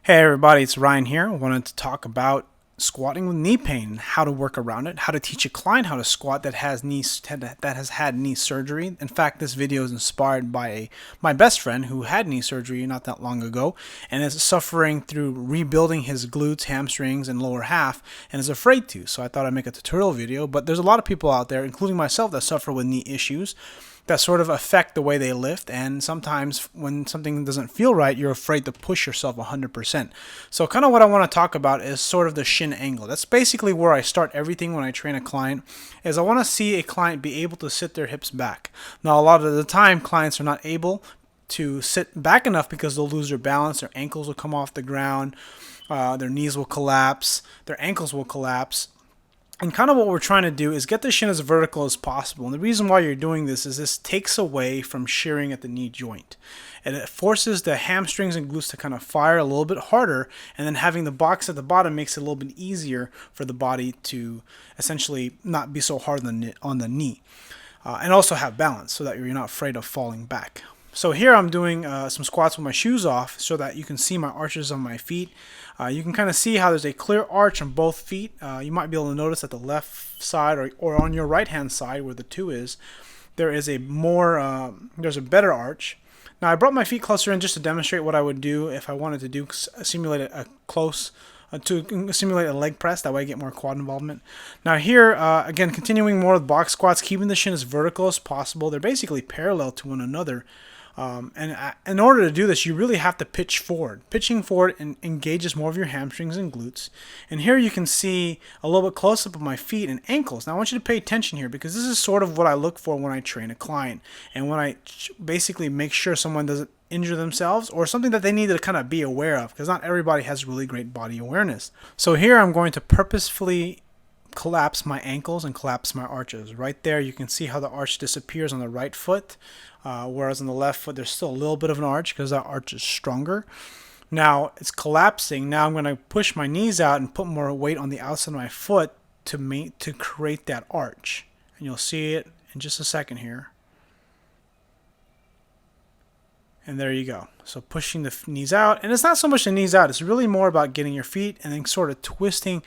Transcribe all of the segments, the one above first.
Hey everybody, it's Ryan here. I wanted to talk about squatting with knee pain, how to work around it, how to teach a client how to squat that has had knee surgery. In fact, this video is inspired by my best friend who had knee surgery not that long ago and is suffering through rebuilding his glutes, hamstrings, and lower half and is afraid to. So I thought I'd make a tutorial video, but there's a lot of people out there, including myself, that suffer with knee issues that sort of affect the way they lift, and sometimes when something doesn't feel right, you're afraid to push yourself 100%. So kind of what I want to talk about is sort of the shin angle. That's basically where I start everything when I train a client, is I want to see a client be able to sit their hips back. Now a lot of the time clients are not able to sit back enough because they'll lose their balance, their ankles will come off the ground, their knees will collapse, their ankles will collapse. And kind of what we're trying to do is get the shin as vertical as possible. And the reason why you're doing this is this takes away from shearing at the knee joint. And it forces the hamstrings and glutes to kind of fire a little bit harder. And then having the box at the bottom makes it a little bit easier for the body to essentially not be so hard on the knee. And also have balance so that you're not afraid of falling back. So here I'm doing some squats with my shoes off so that you can see my arches on my feet. You can kind of see how there's a clear arch on both feet. You might be able to notice at the left side or on your right hand side where the 2 is, there is there's a better arch. Now I brought my feet closer in just to demonstrate what I would do if I wanted to simulate a leg press. That way I get more quad involvement. Now here, again, continuing more with box squats, keeping the shin as vertical as possible. They're basically parallel to one another. And in order to do this, you really have to pitch forward. Pitching forward engages more of your hamstrings and glutes. And here you can see a little bit close up of my feet and ankles. Now I want you to pay attention here because this is sort of what I look for when I train a client and when I basically make sure someone doesn't injure themselves or something that they need to kind of be aware of, because not everybody has really great body awareness. So here I'm going to purposefully collapse my ankles and collapse my arches. Right there you can see how the arch disappears on the right foot, whereas on the left foot there's still a little bit of an arch because that arch is stronger. Now it's collapsing. Now I'm going to push my knees out and put more weight on the outside of my foot to create that arch. And you'll see it in just a second here. And there you go. So pushing the knees out. And it's not so much the knees out. It's really more about getting your feet and then sort of twisting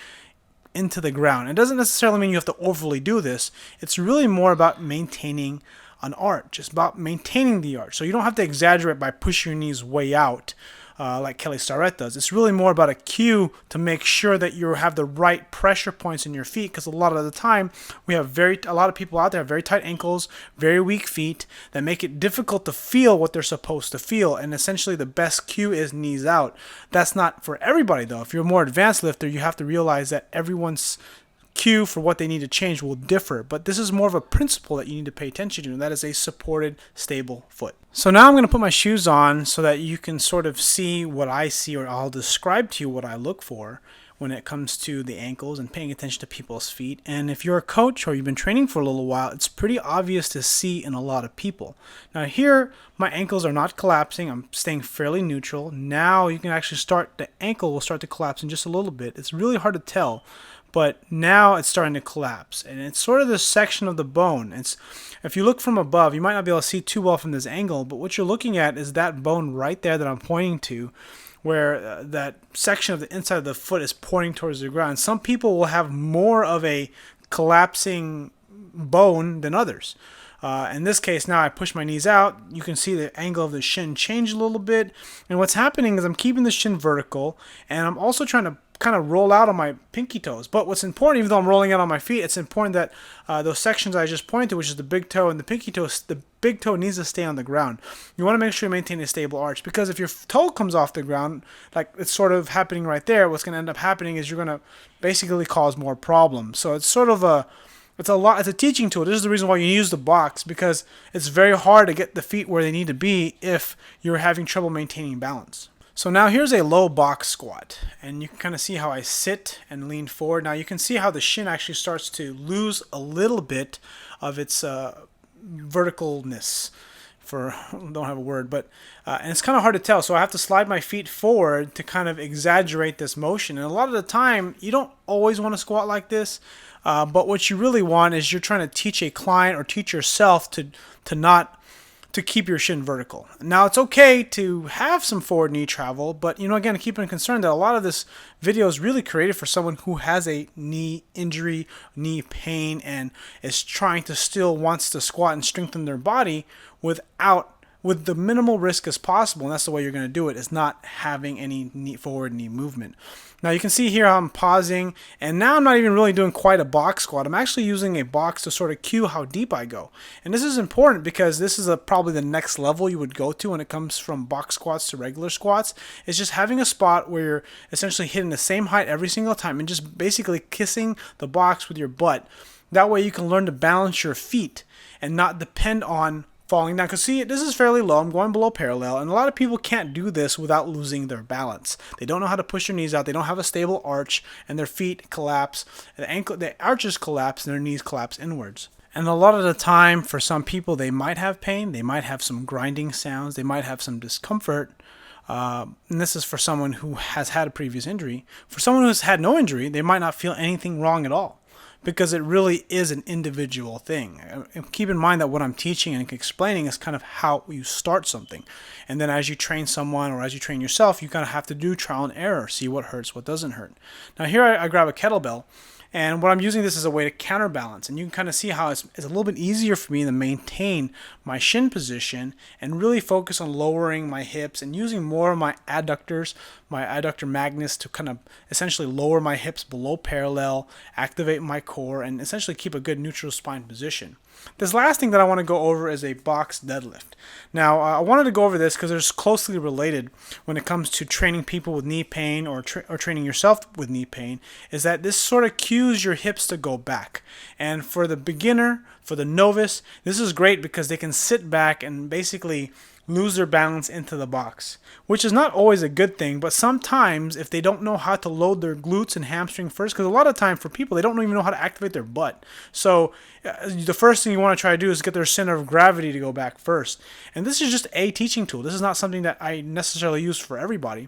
into the ground. It doesn't necessarily mean you have to overly do this. It's really more about maintaining an arch. It's about maintaining the arch. So you don't have to exaggerate by pushing your knees way out like Kelly Starrett does. It's really more about a cue to make sure that you have the right pressure points in your feet, because a lot of the time we have a lot of people out there have very tight ankles, very weak feet that make it difficult to feel what they're supposed to feel. And essentially the best cue is knees out. That's not for everybody though. If you're a more advanced lifter, you have to realize that everyone's cue for what they need to change will differ, but this is more of a principle that you need to pay attention to, and that is a supported, stable foot. So now I'm going to put my shoes on so that you can sort of see what I see, or I'll describe to you what I look for when it comes to the ankles and paying attention to people's feet. And if you're a coach or you've been training for a little while, it's pretty obvious to see in a lot of people. Now here, my ankles are not collapsing. I'm staying fairly neutral. Now you can actually the ankle will start to collapse in just a little bit. It's really hard to tell, but now it's starting to collapse, and it's sort of this section of the bone. If you look from above, you might not be able to see too well from this angle, but what you're looking at is that bone right there that I'm pointing to, where that section of the inside of the foot is pointing towards the ground. Some people will have more of a collapsing bone than others. In this case, now I push my knees out. You can see the angle of the shin change a little bit. And what's happening is I'm keeping the shin vertical, and I'm also trying to kind of roll out on my pinky toes. But what's important, even though I'm rolling out on my feet, it's important that those sections I just pointed to, which is the big toe and the pinky toe, the big toe needs to stay on the ground. You want to make sure you maintain a stable arch, because if your toe comes off the ground, like it's sort of happening right there, what's going to end up happening is you're going to basically cause more problems. So it's sort of it's a teaching tool. This is the reason why you use the box, because it's very hard to get the feet where they need to be if you're having trouble maintaining balance. So now here's a low box squat, and you can kind of see how I sit and lean forward. Now you can see how the shin actually starts to lose a little bit of its verticalness. Don't have a word, but and it's kind of hard to tell. So I have to slide my feet forward to kind of exaggerate this motion. And a lot of the time, you don't always want to squat like this, but what you really want is you're trying to teach a client or teach yourself to to keep your shin vertical. Now, it's okay to have some forward knee travel, but again, keep in concern that a lot of this video is really created for someone who has a knee injury, knee pain, and is trying to still wants to squat and strengthen their body with the minimal risk as possible. And that's the way you're going to do it, is not having any forward knee movement. Now you can see here how I'm pausing, and now I'm not even really doing quite a box squat. I'm actually using a box to sort of cue how deep I go. And this is important because this is probably the next level you would go to when it comes from box squats to regular squats. It's just having a spot where you're essentially hitting the same height every single time and just basically kissing the box with your butt. That way you can learn to balance your feet and not depend on falling down. Because see, this is fairly low. I'm going below parallel, and a lot of people can't do this without losing their balance. They don't know how to push their knees out. They don't have a stable arch, and their feet collapse. The arches collapse, and their knees collapse inwards. And a lot of the time, for some people, they might have pain. They might have some grinding sounds. They might have some discomfort. And this is for someone who has had a previous injury. For someone who has had no injury, they might not feel anything wrong at all, because it really is an individual thing. And keep in mind that what I'm teaching and explaining is kind of how you start something. And then as you train someone or as you train yourself, you kind of have to do trial and error, see what hurts, what doesn't hurt. Now here I grab a kettlebell, and what I'm using this as a way to counterbalance. And you can kind of see how it's a little bit easier for me to maintain my shin position and really focus on lowering my hips and using more of my adductor magnus to kind of essentially lower my hips below parallel, activate my core, and essentially keep a good neutral spine position. This last thing that I want to go over is a box deadlift. Now, I wanted to go over this because it's closely related when it comes to training people with knee pain or training yourself with knee pain, is that this sort of cues your hips to go back. And for the beginner, for the novice, this is great because they can sit back and basically lose their balance into the box, which is not always a good thing. But sometimes if they don't know how to load their glutes and hamstring first, because a lot of time for people, they don't even know how to activate their butt. So the first thing you want to try to do is get their center of gravity to go back first. And this is just a teaching tool. This is not something that I necessarily use for everybody.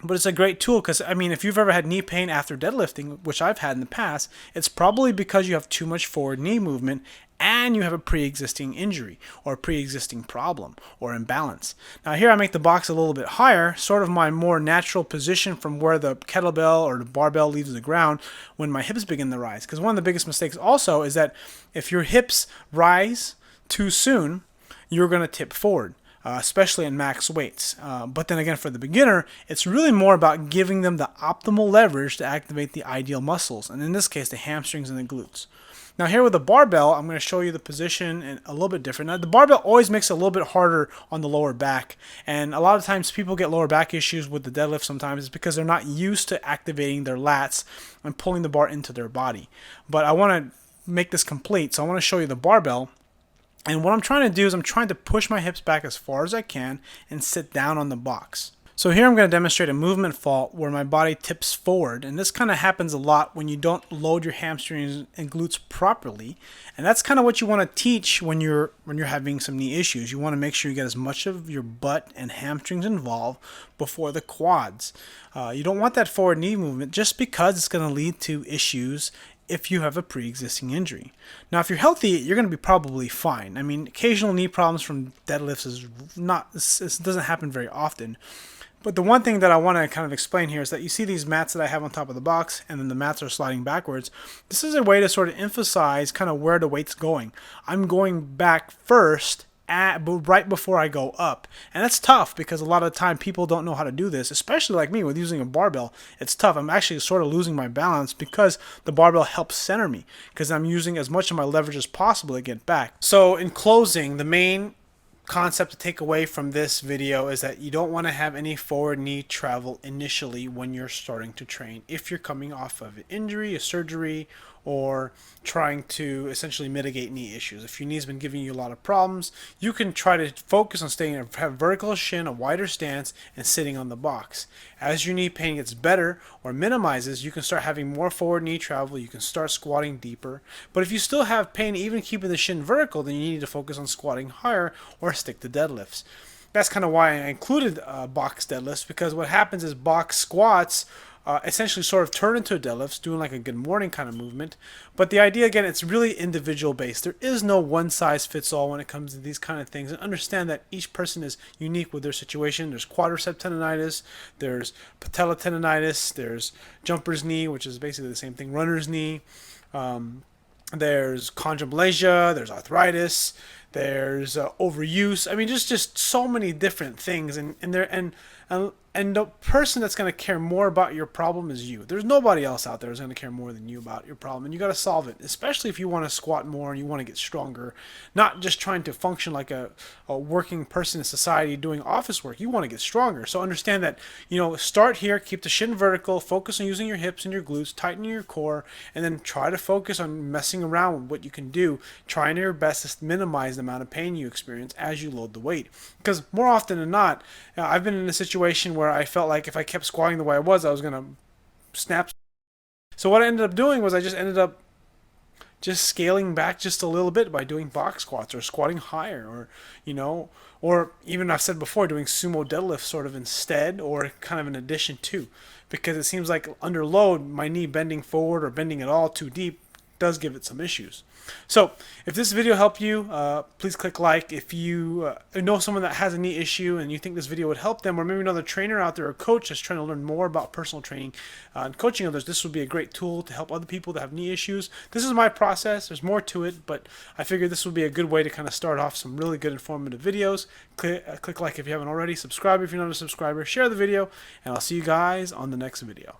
But it's a great tool because, I mean, if you've ever had knee pain after deadlifting, which I've had in the past, it's probably because you have too much forward knee movement and you have a pre-existing injury or a pre-existing problem or imbalance. Now here I make the box a little bit higher, sort of my more natural position from where the kettlebell or the barbell leaves the ground when my hips begin to rise. Because one of the biggest mistakes also is that if your hips rise too soon, you're going to tip forward. Especially in max weights. But then again, for the beginner, it's really more about giving them the optimal leverage to activate the ideal muscles, and in this case, the hamstrings and the glutes. Now here with the barbell, I'm going to show you the position and a little bit different. Now the barbell always makes it a little bit harder on the lower back, and a lot of times people get lower back issues with the deadlift sometimes. It's because they're not used to activating their lats and pulling the bar into their body. But I want to make this complete, so I want to show you the barbell. And what I'm trying to do is I'm trying to push my hips back as far as I can and sit down on the box. So here I'm going to demonstrate a movement fault where my body tips forward. And this kind of happens a lot when you don't load your hamstrings and glutes properly. And that's kind of what you want to teach when you're having some knee issues. You want to make sure you get as much of your butt and hamstrings involved before the quads. You don't want that forward knee movement just because it's going to lead to issues if you have a pre-existing injury. Now, if you're healthy, you're going to be probably fine. I mean, occasional knee problems from deadlifts it doesn't happen very often. But the one thing that I want to kind of explain here is that you see these mats that I have on top of the box, and then the mats are sliding backwards. This is a way to sort of emphasize kind of where the weight's going. I'm going back first right before I go up. And that's tough because a lot of the time people don't know how to do this, especially like me with using a barbell. It's tough. I'm actually sort of losing my balance because the barbell helps center me because I'm using as much of my leverage as possible to get back. So in closing, the main concept to take away from this video is that you don't want to have any forward knee travel initially when you're starting to train. If you're coming off of an injury, a surgery, or trying to essentially mitigate knee issues. If your knee's been giving you a lot of problems, you can try to focus on have vertical shin, a wider stance, and sitting on the box. As your knee pain gets better or minimizes, you can start having more forward knee travel. You can start squatting deeper. But if you still have pain, even keeping the shin vertical, then you need to focus on squatting higher or stick to deadlifts. That's kind of why I included box deadlifts, because what happens is box squats essentially sort of turn into a deadlift, doing like a good morning kind of movement. But the idea, again, it's really individual based. There is no one size fits all when it comes to these kind of things. And understand that each person is unique with their situation. There's quadricep tendonitis, there's patella tendonitis, there's jumper's knee, which is basically the same thing, runner's knee. There's chondromalacia, there's arthritis, there's overuse. I mean, just so many different things, and the person that's going to care more about your problem is you. There's nobody else out there who's going to care more than you about your problem, and you got to solve it. Especially if you want to squat more and you want to get stronger, not just trying to function like a working person in society doing office work. You want to get stronger. So understand that, start here, keep the shin vertical, focus on using your hips and your glutes, tighten your core, and then try to focus on messing around with what you can do, trying your best to minimize the amount of pain you experience as you load the weight. Because more often than not, I've been in a situation where I felt like if I kept squatting the way I was going to snap. So what I ended up doing was I just ended up just scaling back just a little bit by doing box squats or squatting higher, or even I've said before, doing sumo deadlift sort of instead, or kind of in addition to, because it seems like under load, my knee bending forward or bending at all too deep does give it some issues. So if this video helped you, please click like. If you know someone that has a knee issue and you think this video would help them, or maybe another trainer out there or coach that's trying to learn more about personal training and coaching others, this would be a great tool to help other people that have knee issues. This is my process. There's more to it, but I figured this would be a good way to kind of start off some really good informative videos. Click like if you haven't already. Subscribe if you're not a subscriber. Share the video, and I'll see you guys on the next video.